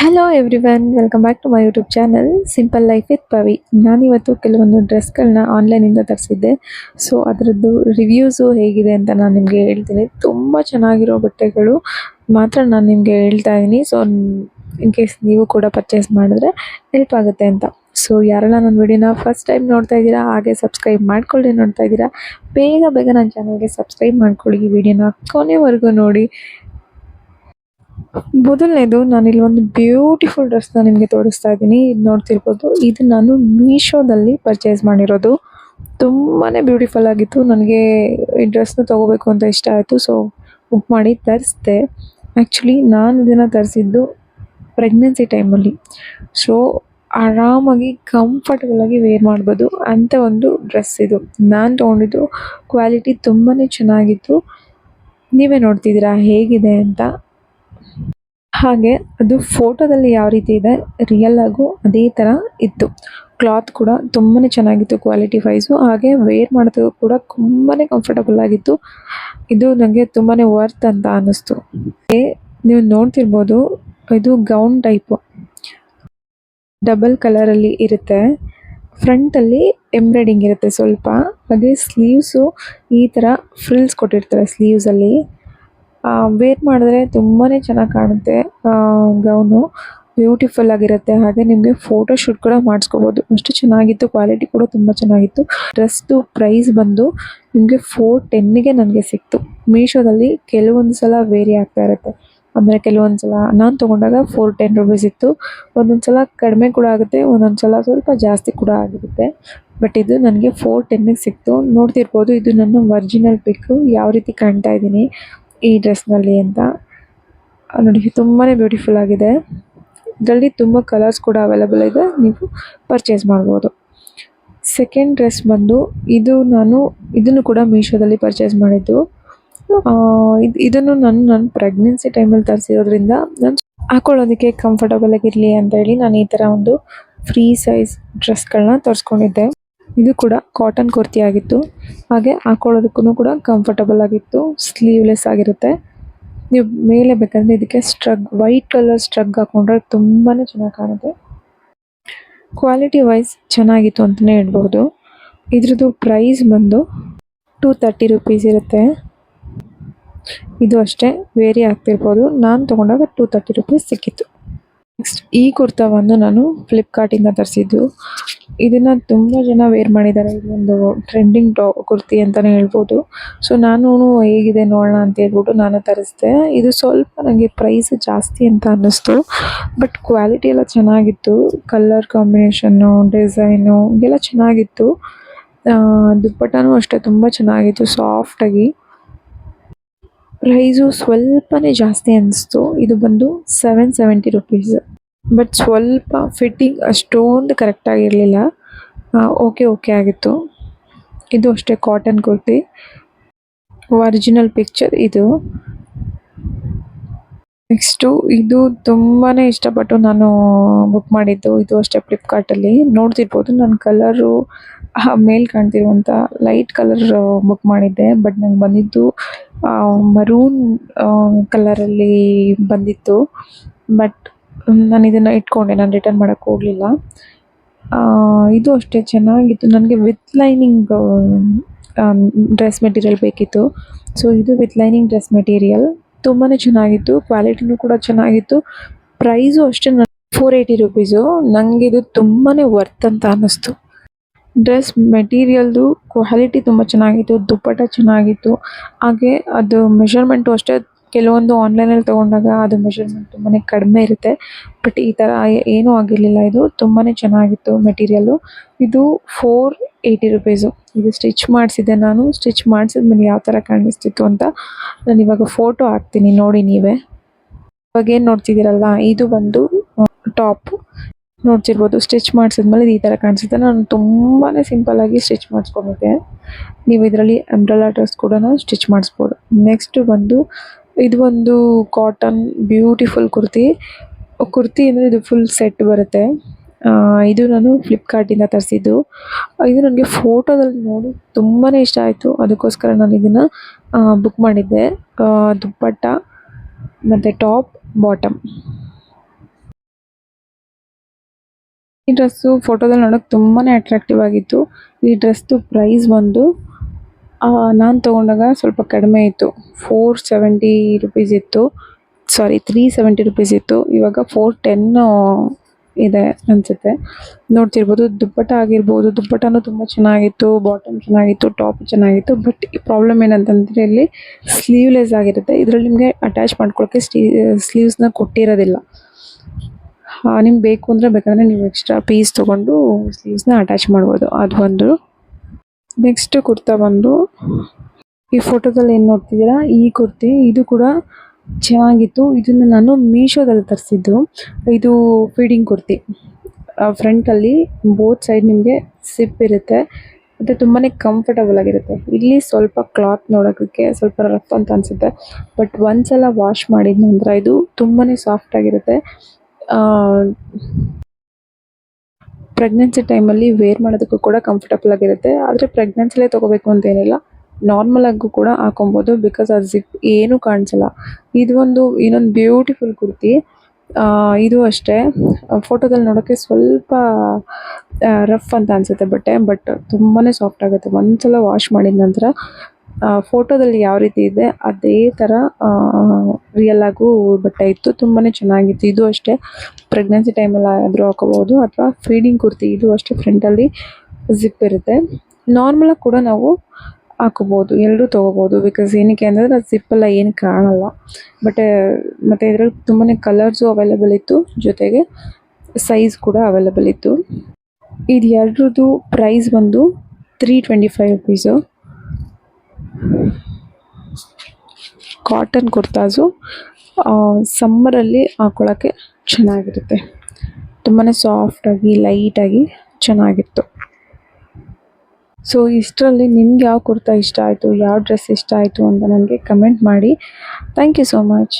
Hello everyone, welcome back to my YouTube channel simple life with Pavi. ನಾನಿವತ್ತು ಕೆಲವೊಂದು ಡ್ರೆಸ್ಗಳನ್ನ ಆನ್ಲೈನಿಂದ ತರಿಸಿದ್ದೆ. ಸೊ ಅದರದ್ದು ರಿವ್ಯೂಸು ಹೇಗಿದೆ ಅಂತ ನಾನು ನಿಮಗೆ ಹೇಳ್ತೀನಿ. ತುಂಬ ಚೆನ್ನಾಗಿರೋ ಬಟ್ಟೆಗಳು ಮಾತ್ರ ನಾನು ನಿಮಗೆ ಹೇಳ್ತಾ ಇದ್ದೀನಿ. ಸೊ ಇನ್ ಕೇಸ್ ನೀವು ಕೂಡ ಪರ್ಚೇಸ್ ಮಾಡಿದ್ರೆ ಹೆಲ್ಪ್ ಆಗುತ್ತೆ ಅಂತ. ಸೊ ಯಾರೆಲ್ಲ ನನ್ನ ವಿಡಿಯೋನ ಫಸ್ಟ್ ಟೈಮ್ ನೋಡ್ತಾ ಇದ್ದೀರಾ ಹಾಗೆ ಸಬ್ಸ್ಕ್ರೈಬ್ ಮಾಡ್ಕೊಳ್ಳಿ ನೋಡ್ತಾ ಇದ್ದೀರಾ, ಬೇಗ ಬೇಗ ನನ್ನ ಚಾನಲ್ಗೆ ಸಬ್ಸ್ಕ್ರೈಬ್ ಮಾಡ್ಕೊಳ್ಳಿ. ಈ ವಿಡಿಯೋನ ಕೊನೆವರೆಗೂ ನೋಡಿ. ಮೊದಲನೇದು, ನಾನಿಲ್ಲಿ ಒಂದು ಬ್ಯೂಟಿಫುಲ್ ಡ್ರೆಸ್ನ ನಿಮಗೆ ತೋರಿಸ್ತಾ ಇದ್ದೀನಿ. ಇದು ನೋಡ್ತಿರ್ಬೋದು, ಇದು ನಾನು ಮೀಶೋದಲ್ಲಿ ಪರ್ಚೇಸ್ ಮಾಡಿರೋದು. ತುಂಬಾ ಬ್ಯೂಟಿಫುಲ್ ಆಗಿತ್ತು. ನನಗೆ ಈ ಡ್ರೆಸ್ನ ತೊಗೋಬೇಕು ಅಂತ ಇಷ್ಟ ಆಯಿತು. ಸೊ ಬುಕ್ ಮಾಡಿ ತರಿಸಿದೆ. ಆ್ಯಕ್ಚುಲಿ ನಾನು ಇದನ್ನು ತರಿಸಿದ್ದು ಪ್ರೆಗ್ನೆನ್ಸಿ ಟೈಮಲ್ಲಿ. ಸೊ ಆರಾಮಾಗಿ ಕಂಫರ್ಟಬಲಾಗಿ ವೇರ್ ಮಾಡ್ಬೋದು ಅಂಥ ಒಂದು ಡ್ರೆಸ್ ಇದು. ನಾನು ತೊಗೊಂಡಿದ್ದು ಕ್ವಾಲಿಟಿ ತುಂಬಾ ಚೆನ್ನಾಗಿತ್ತು. ನೀವೇ ನೋಡ್ತಿದ್ದೀರಾ ಹೇಗಿದೆ ಅಂತ. ಹಾಗೆ ಅದು ಫೋಟೋದಲ್ಲಿ ಯಾವ ರೀತಿ ಇದೆ ರಿಯಲ್ ಆಗು ಅದೇ ಥರ ಇತ್ತು. ಕ್ಲಾತ್ ಕೂಡ ತುಂಬಾ ಚೆನ್ನಾಗಿತ್ತು ಕ್ವಾಲಿಟಿ ವೈಸು. ಹಾಗೆ ವೇರ್ ಮಾಡೋದು ಕೂಡ ತುಂಬಾ ಕಂಫರ್ಟಬಲ್ ಆಗಿತ್ತು. ಇದು ನನಗೆ ತುಂಬಾ ವರ್ತ್ ಅಂತ ಅನ್ನಿಸ್ತು. ನೀವು ನೋಡ್ತಿರ್ಬೋದು, ಇದು ಗೌನ್ ಟೈಪು ಡಬಲ್ ಕಲರಲ್ಲಿ ಇರುತ್ತೆ. ಫ್ರಂಟಲ್ಲಿ ಎಂಬ್ರಾಯ್ಡಿಂಗ್ ಇರುತ್ತೆ ಸ್ವಲ್ಪ. ಹಾಗೆ ಸ್ಲೀವ್ಸು ಈ ಥರ ಫ್ರಿಲ್ಸ್ ಕೊಟ್ಟಿರ್ತಾರೆ ಸ್ಲೀವ್ಸಲ್ಲಿ. ವೇರ್ ಮಾಡಿದ್ರೆ ತುಂಬಾ ಚೆನ್ನಾಗಿ ಕಾಣುತ್ತೆ. ಗೌನು ಬ್ಯೂಟಿಫುಲ್ ಆಗಿರುತ್ತೆ. ಹಾಗೆ ನಿಮಗೆ ಫೋಟೋ ಶೂಟ್ ಕೂಡ ಮಾಡಿಸ್ಕೋಬೋದು, ಅಷ್ಟು ಚೆನ್ನಾಗಿತ್ತು. ಕ್ವಾಲಿಟಿ ಕೂಡ ತುಂಬ ಚೆನ್ನಾಗಿತ್ತು. ಡ್ರೆಸ್ದು ಪ್ರೈಸ್ ಬಂದು ನಿಮಗೆ 410ಗೆ ನನಗೆ ಸಿಕ್ತು. ಮೀಶೋದಲ್ಲಿ ಕೆಲವೊಂದು ಸಲ ವೇರಿ ಆಗ್ತಾ ಇರುತ್ತೆ. ಅಂದರೆ ಕೆಲವೊಂದು ಸಲ ನಾನು ತೊಗೊಂಡಾಗ 410 ರುಪೀಸ್ ಇತ್ತು. ಒಂದೊಂದು ಸಲ ಕಡಿಮೆ ಕೂಡ ಆಗುತ್ತೆ, ಒಂದೊಂದು ಸಲ ಸ್ವಲ್ಪ ಜಾಸ್ತಿ ಕೂಡ ಆಗಿರುತ್ತೆ. ಬಟ್ ಇದು ನನಗೆ 410ಗೆ ಸಿಕ್ತು. ನೋಡ್ತಿರ್ಬೋದು, ಇದು ನನ್ನ ಒರಿಜಿನಲ್ ಪಿಕ್ಕು, ಯಾವ ರೀತಿ ಕಾಣ್ತಾ ಇದ್ದೀನಿ ಈ ಡ್ರೆಸ್ನಲ್ಲಿ ಅಂತ. ನೋಡಿ, ತುಂಬಾ ಬ್ಯೂಟಿಫುಲ್ ಆಗಿದೆ. ಇದರಲ್ಲಿ ತುಂಬ ಕಲರ್ಸ್ ಕೂಡ ಅವೈಲೇಬಲ್ ಇದೆ, ನೀವು ಪರ್ಚೇಸ್ ಮಾಡ್ಬೋದು. ಸೆಕೆಂಡ್ ಡ್ರೆಸ್ ಬಂದು ಇದು ನಾನು ಇದನ್ನು ಕೂಡ ಮೀಶೋದಲ್ಲಿ ಪರ್ಚೇಸ್ ಮಾಡಿದ್ದು. ಇದನ್ನು ನನ್ನ ಪ್ರೆಗ್ನೆನ್ಸಿ ಟೈಮಲ್ಲಿ ತರಿಸಿರೋದ್ರಿಂದ ನಾನು ಹಾಕೊಳ್ಳೋದಕ್ಕೆ ಕಂಫರ್ಟಬಲ್ ಆಗಿರಲಿ ಅಂತ ಹೇಳಿ ನಾನು ಈ ಥರ ಒಂದು ಫ್ರೀ ಸೈಜ್ ಡ್ರೆಸ್ಗಳನ್ನ ತರಿಸ್ಕೊಂಡಿದ್ದೆ. ಇದು ಕೂಡ ಕಾಟನ್ ಕುರ್ತಿ ಆಗಿತ್ತು. ಹಾಗೆ ಹಾಕೊಳ್ಳೋದಕ್ಕೂ ಕೂಡ ಕಂಫರ್ಟಬಲ್ ಆಗಿತ್ತು. ಸ್ಲೀವ್ಲೆಸ್ ಆಗಿರುತ್ತೆ. ನೀವು ಮೇಲೆ ಬೇಕಂದರೆ ಇದಕ್ಕೆ ವೈಟ್ ಕಲರ್ ಸ್ಟ್ರಗ್ ಹಾಕೊಂಡ್ರೆ ತುಂಬಾ ಚೆನ್ನಾಗಿ ಕಾಣುತ್ತೆ. ಕ್ವಾಲಿಟಿ ವೈಸ್ ಚೆನ್ನಾಗಿತ್ತು ಅಂತಲೇ ಹೇಳ್ಬೋದು. ಇದ್ರದ್ದು ಪ್ರೈಸ್ ಬಂದು 230 ರುಪೀಸ್ ಇರುತ್ತೆ. ಇದು ಅಷ್ಟೇ ವೇರಿ ಆಗ್ತಿರ್ಬೋದು. ನಾನು ತೊಗೊಂಡಾಗ 230 ರುಪೀಸ್ ಸಿಕ್ಕಿತ್ತು. ನೆಕ್ಸ್ಟ್ ಈ ಕುರ್ತಾವನ್ನು ನಾನು ಫ್ಲಿಪ್ಕಾರ್ಟಿಂದ ತರಿಸಿದ್ದು. ಇದನ್ನು ತುಂಬ ಜನ ವೇರ್ ಮಾಡಿದ್ದಾರೆ. ಇದೊಂದು ಟ್ರೆಂಡಿಂಗ್ ಕುರ್ತಿ ಅಂತಲೇ ಹೇಳ್ಬೋದು. ಸೊ ನಾನು ಹೇಗಿದೆ ನೋಡೋಣ ಅಂತ ಹೇಳ್ಬಿಟ್ಟು ನಾನು ತರಿಸಿದೆ. ಇದು ಸ್ವಲ್ಪ ನನಗೆ ಪ್ರೈಸ್ ಜಾಸ್ತಿ ಅಂತ ಅನ್ನಿಸ್ತು, ಬಟ್ ಕ್ವಾಲಿಟಿ ಎಲ್ಲ ಚೆನ್ನಾಗಿತ್ತು. ಕಲರ್ ಕಾಂಬಿನೇಷನ್ನು, ಡಿಸೈನು ಎಲ್ಲ ಚೆನ್ನಾಗಿತ್ತು. ದುಪ್ಪಟ್ಟನೂ ಅಷ್ಟೇ ತುಂಬ ಚೆನ್ನಾಗಿತ್ತು, ಸಾಫ್ಟಾಗಿ. ಪ್ರೈಸು ಸ್ವಲ್ಪನೇ ಜಾಸ್ತಿ ಅನ್ನಿಸ್ತು. ಇದು ಬಂದು 770 ರುಪೀಸ್. ಬಟ್ ಸ್ವಲ್ಪ ಫಿಟ್ಟಿಂಗ್ ಅಷ್ಟೊಂದು ಕರೆಕ್ಟಾಗಿರಲಿಲ್ಲ. ಓಕೆ ಆಗಿತ್ತು. ಇದು ಅಷ್ಟೇ ಕಾಟನ್ ಕುರ್ತಿ, ಒರಿಜಿನಲ್ ಪಿಕ್ಚರ್ ಇದು. ನೆಕ್ಸ್ಟು ಇದು ತುಂಬಾ ಇಷ್ಟಪಟ್ಟು ನಾನು ಬುಕ್ ಮಾಡಿದ್ದು. ಇದು ಅಷ್ಟೇ ಫ್ಲಿಪ್ಕಾರ್ಟಲ್ಲಿ ನೋಡ್ತಿರ್ಬೋದು. ನನ್ನ ಕಲರು ಮೇಲೆ ಕಾಣ್ತಿರುವಂಥ ಲೈಟ್ ಕಲರ್ ಬುಕ್ ಮಾಡಿದ್ದೆ. ಬಟ್ ನಂಗೆ ಬಂದಿದ್ದು ಮರೂನ್ ಕಲರಲ್ಲಿ ಬಂದಿತ್ತು. ಬಟ್ ನಾನು ಇದನ್ನು ಇಟ್ಕೊಂಡೆ, ನಾನು ರಿಟರ್ನ್ ಮಾಡೋಕ್ಕೆ ಹೋಗಲಿಲ್ಲ. ಇದು ಅಷ್ಟೇ ಚೆನ್ನಾಗಿತ್ತು. ನನಗೆ ವಿತ್ ಲೈನಿಂಗ್ ಡ್ರೆಸ್ ಮೆಟೀರಿಯಲ್ ಬೇಕಿತ್ತು. ಸೊ ಇದು ವಿತ್ ಲೈನಿಂಗ್ ಡ್ರೆಸ್ ಮೆಟೀರಿಯಲ್ ತುಂಬಾ ಚೆನ್ನಾಗಿತ್ತು. ಕ್ವಾಲಿಟಿನೂ ಕೂಡ ಚೆನ್ನಾಗಿತ್ತು. ಪ್ರೈಸು ಅಷ್ಟೇ 480 ರುಪೀಸು. ನನಗೆ ಇದು ತುಂಬಾ ವರ್ತ್ ಅಂತ ಅನ್ನಿಸ್ತು. ಡ್ರೆಸ್ ಮೆಟೀರಿಯಲ್ದು ಕ್ವಾಲಿಟಿ ತುಂಬ ಚೆನ್ನಾಗಿತ್ತು. ದುಪ್ಪಟ್ಟ ಚೆನ್ನಾಗಿತ್ತು. ಹಾಗೆ ಅದು ಮೆಷರ್ಮೆಂಟು ಅಷ್ಟೇ. ಕೆಲವೊಂದು ಆನ್ಲೈನಲ್ಲಿ ತೊಗೊಂಡಾಗ ಅದು ಮೆಷರ್ಮೆಂಟ್ ತುಂಬಾ ಕಡಿಮೆ ಇರುತ್ತೆ. ಬಟ್ ಈ ಥರ ಏನೂ ಆಗಿರಲಿಲ್ಲ. ಇದು ತುಂಬಾ ಚೆನ್ನಾಗಿತ್ತು ಮೆಟೀರಿಯಲ್ಲು. ಇದು 480 ರುಪೀಸು. ಇದು ಸ್ಟಿಚ್ ಮಾಡಿಸಿದ್ದೆ ನಾನು. ಸ್ಟಿಚ್ ಮಾಡಿಸಿದ್ಮೇಲೆ ಯಾವ ಥರ ಕಾಣಿಸ್ತಿತ್ತು ಅಂತ ನಾನು ಇವಾಗ ಫೋಟೋ ಹಾಕ್ತೀನಿ, ನೋಡಿ ನೀವೇ. ಇವಾಗ ಏನು ನೋಡ್ತಿದ್ದೀರಲ್ಲ, ಇದು ಬಂದು ಟಾಪು ನೋಡ್ತಿರ್ಬೋದು. ಸ್ಟಿಚ್ ಮಾಡಿಸಿದ್ಮೇಲೆ ಈ ಥರ ಕಾಣಿಸುತ್ತೆ. ನಾನು ತುಂಬಾ ಸಿಂಪಲ್ಲಾಗಿ ಸ್ಟಿಚ್ ಮಾಡಿಸ್ಕೊಂಡಿದ್ದೆ. ನೀವು ಇದರಲ್ಲಿ ಅಂಬ್ರೆಲಾ ಡ್ರೆಸ್ ಕೂಡ ಸ್ಟಿಚ್ ಮಾಡಿಸ್ಬೋದು. ನೆಕ್ಸ್ಟ್ ಬಂದು ಇದು ಒಂದು ಕಾಟನ್ ಬ್ಯೂಟಿಫುಲ್ ಕುರ್ತಿ ಅಂದರೆ ಇದು ಫುಲ್ ಸೆಟ್ ಬರುತ್ತೆ. ಇದು ನಾನು ಫ್ಲಿಪ್ಕಾರ್ಟಿಂದ ತರಿಸಿದ್ದು. ಇದು ನನಗೆ ಫೋಟೋದಲ್ಲಿ ನೋಡಿ ತುಂಬಾ ಇಷ್ಟ ಆಯಿತು. ಅದಕ್ಕೋಸ್ಕರ ನಾನು ಇದನ್ನು ಬುಕ್ ಮಾಡಿದ್ದೆ. ದುಪ್ಪಟ್ಟ ಮತ್ತು ಟಾಪ್, ಬಾಟಮ್ ಈ ಡ್ರೆಸ್ಸು ಫೋಟೋದಲ್ಲಿ ನೋಡೋಕೆ ತುಂಬಾ ಅಟ್ರಾಕ್ಟಿವ್ ಆಗಿತ್ತು. ಈ ಡ್ರೆಸ್ದು ಪ್ರೈಸ್ ಬಂದು ನಾನು ತೊಗೊಂಡಾಗ ಸ್ವಲ್ಪ ಕಡಿಮೆ ಇತ್ತು. 470 ರುಪೀಸ್ ಇತ್ತು. ಸಾರಿ 370 ರುಪೀಸ್ ಇತ್ತು. ಇವಾಗ 410 ಇದೆ ಅನಿಸುತ್ತೆ. ನೋಡ್ತಿರ್ಬೋದು ದುಪ್ಪಟ್ಟ ಆಗಿರ್ಬೋದು. ದುಪ್ಪಟ್ಟನೂ ತುಂಬ ಚೆನ್ನಾಗಿತ್ತು, ಬಾಟಮ್ ಚೆನ್ನಾಗಿತ್ತು, ಟಾಪ್ ಚೆನ್ನಾಗಿತ್ತು. ಬಟ್ ಈ ಪ್ರಾಬ್ಲಮ್ ಏನಂತಂದರೆ ಇಲ್ಲಿ ಸ್ಲೀವ್ಲೆಸ್ ಆಗಿರುತ್ತೆ. ಇದರಲ್ಲಿ ನಿಮಗೆ ಅಟ್ಯಾಚ್ ಮಾಡ್ಕೊಳ್ಳೋಕ್ಕೆ ಸ್ಲೀವ್ಸ್ನ ಕೊಟ್ಟಿರೋದಿಲ್ಲ. ನಿಮ್ಗೆ ಬೇಕು ಅಂದರೆ ಬೇಕಂದರೆ ನೀವು ಎಕ್ಸ್ಟ್ರಾ ಪೀಸ್ ತೊಗೊಂಡು ಸ್ಲೀವ್ಸ್ನ ಅಟ್ಯಾಚ್ ಮಾಡ್ಬೋದು. ಅದು ಒಂದು. ನೆಕ್ಸ್ಟ್ ಕುರ್ತಾ ಬಂದು ಈ ಫೋಟೋದಲ್ಲಿ ಏನು ನೋಡ್ತಿದ್ದೀರಾ, ಈ ಕುರ್ತಿ ಇದು ಕೂಡ ಚೆನ್ನಾಗಿತ್ತು. ಇದನ್ನು ನಾನು ಮೀಶೋದಲ್ಲಿ ತರಿಸಿದ್ದು. ಇದು ಫೀಡಿಂಗ್ ಕುರ್ತಿ. ಫ್ರಂಟಲ್ಲಿ ಬೋತ್ ಸೈಡ್ ನಿಮಗೆ ಸಿಪ್ ಇರುತ್ತೆ ಮತ್ತು ತುಂಬಾ ಕಂಫರ್ಟಬಲ್ ಆಗಿರುತ್ತೆ. ಇಲ್ಲಿ ಸ್ವಲ್ಪ ಕ್ಲಾತ್ ನೋಡೋದಕ್ಕೆ ಸ್ವಲ್ಪ ರಫ್ ಅಂತ ಅನಿಸುತ್ತೆ, ಬಟ್ ಒಂದ್ಸಲ ವಾಶ್ ಮಾಡಿದ ನಂತರ ಇದು ತುಂಬಾ ಸಾಫ್ಟ್ ಆಗಿರುತ್ತೆ. ಪ್ರೆಗ್ನೆನ್ಸಿ ಟೈಮಲ್ಲಿ ವೇರ್ ಮಾಡೋದಕ್ಕೂ ಕೂಡ ಕಂಫರ್ಟಬಲ್ ಆಗಿರುತ್ತೆ. ಆದರೆ ಪ್ರೆಗ್ನೆನ್ಸಿಲೇ ತೊಗೋಬೇಕು ಅಂತೇನಿಲ್ಲ, ನಾರ್ಮಲ್ ಆಗೂ ಕೂಡ ಹಾಕೊಬೋದು. ಬಿಕಾಸ್ ಆ ಜಿಪ್ ಏನೂ ಕಾಣಿಸಲ್ಲ. ಇದು ಇನ್ನೊಂದು ಬ್ಯೂಟಿಫುಲ್ ಕುರ್ತಿ. ಇದು ಅಷ್ಟೇ ಫೋಟೋದಲ್ಲಿ ನೋಡೋಕ್ಕೆ ಸ್ವಲ್ಪ ರಫ್ ಅಂತ ಅನಿಸುತ್ತೆ ಬಟ್ಟೆ, ಬಟ್ ತುಂಬಾ ಸಾಫ್ಟ್ ಆಗುತ್ತೆ ಒಂದ್ಸಲ ವಾಶ್ ಮಾಡಿದ ನಂತರ. ಫೋಟೋದಲ್ಲಿ ಯಾವ ರೀತಿ ಇದೆ ಅದೇ ಥರ ರಿಯಲ್ ಆಗೂ ಬಟ್ಟೆ ಇತ್ತು. ತುಂಬಾ ಚೆನ್ನಾಗಿತ್ತು. ಇದು ಅಷ್ಟೇ ಪ್ರೆಗ್ನೆನ್ಸಿ ಟೈಮಲ್ಲಿ ಆದರೂ ಹಾಕೋಬೋದು, ಅಥವಾ ಫೀಡಿಂಗ್ ಕುರ್ತಿ. ಇದು ಅಷ್ಟೇ ಫ್ರಂಟಲ್ಲಿ ಜಿಪ್ ಇರುತ್ತೆ. ನಾರ್ಮಲಾಗಿ ಕೂಡ ನಾವು ಹಾಕೋಬೋದು, ಎರಡೂ ತೊಗೋಬೋದು. ಬಿಕಾಸ್ ಏನಕ್ಕೆ ಅಂದರೆ ಅದು ಜಿಪ್ಪೆಲ್ಲ ಏನು ಕಾಣಲ್ಲ. ಮತ್ತು ಇದರಲ್ಲಿ ತುಂಬಾ ಕಲರ್ಸು ಅವೈಲೇಬಲ್ ಇತ್ತು, ಜೊತೆಗೆ ಸೈಜ್ ಕೂಡ ಅವೈಲೇಬಲ್ ಇತ್ತು. ಇದು ಎರಡರದ್ದು ಪ್ರೈಸ್ ಬಂದು 325 ರುಪೀಸು. ಕಾಟನ್ ಕುರ್ತಾಸು ಸಮ್ಮರಲ್ಲಿ ಹಾಕೊಳ್ಳೋಕ್ಕೆ ಚೆನ್ನಾಗಿರುತ್ತೆ. ತುಂಬಾ ಸಾಫ್ಟಾಗಿ ಲೈಟಾಗಿ ಚೆನ್ನಾಗಿತ್ತು. ಸೊ ಇಷ್ಟರಲ್ಲಿ ನಿಮ್ಗೆ ಯಾವ ಕುರ್ತಾ ಇಷ್ಟ ಆಯಿತು, ಯಾವ ಡ್ರೆಸ್ ಇಷ್ಟ ಆಯಿತು ಅಂತ ನನಗೆ ಕಮೆಂಟ್ ಮಾಡಿ. Thank you so much.